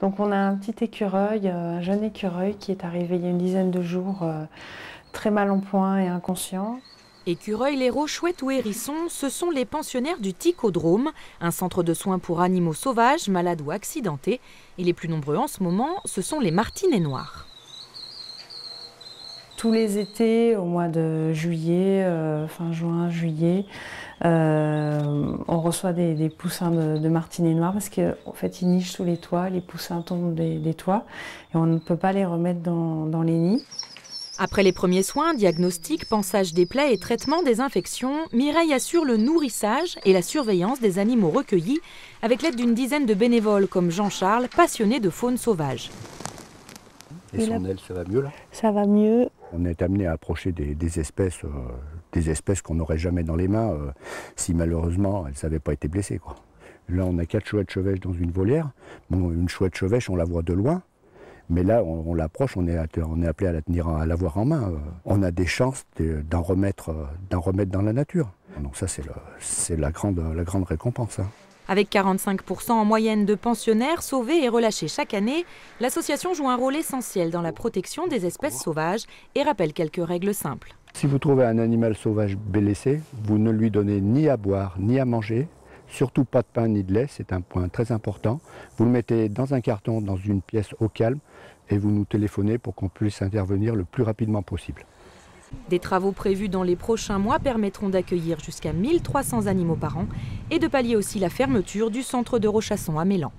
Donc on a un petit écureuil, un jeune écureuil qui est arrivé il y a une dizaine de jours, très mal en point et inconscient. Écureuils, blaireaux, chouettes ou hérissons, ce sont les pensionnaires du Ticodrome, un centre de soins pour animaux sauvages, malades ou accidentés. Et les plus nombreux en ce moment, ce sont les martinets noirs. Tous les étés, au mois de juillet, fin juin, juillet, on reçoit des poussins de martinets noirs parce qu'en fait ils nichent sous les toits, les poussins tombent des toits et on ne peut pas les remettre dans les nids. Après les premiers soins, diagnostic, pansage des plaies et traitement des infections, Mireille assure le nourrissage et la surveillance des animaux recueillis avec l'aide d'une dizaine de bénévoles comme Jean-Charles, passionné de faune sauvage. Et son aile, ça va mieux là? Ça va mieux. On est amené à approcher des espèces qu'on n'aurait jamais dans les mains si malheureusement elles n'avaient pas été blessées, quoi. Là, on a 4 chouettes chevêches dans une volière. Bon, une chouette chevêche, on la voit de loin. Mais là, on l'approche, on est appelé à la voir en main. On a des chances d'en remettre dans la nature. Donc ça, c'est la grande récompense. Hein. Avec 45% en moyenne de pensionnaires sauvés et relâchés chaque année, l'association joue un rôle essentiel dans la protection des espèces sauvages et rappelle quelques règles simples. Si vous trouvez un animal sauvage blessé, vous ne lui donnez ni à boire ni à manger. Surtout pas de pain ni de lait, c'est un point très important. Vous le mettez dans un carton, dans une pièce au calme, et vous nous téléphonez pour qu'on puisse intervenir le plus rapidement possible. Des travaux prévus dans les prochains mois permettront d'accueillir jusqu'à 1300 animaux par an et de pallier aussi la fermeture du centre de Rochasson à Mélan.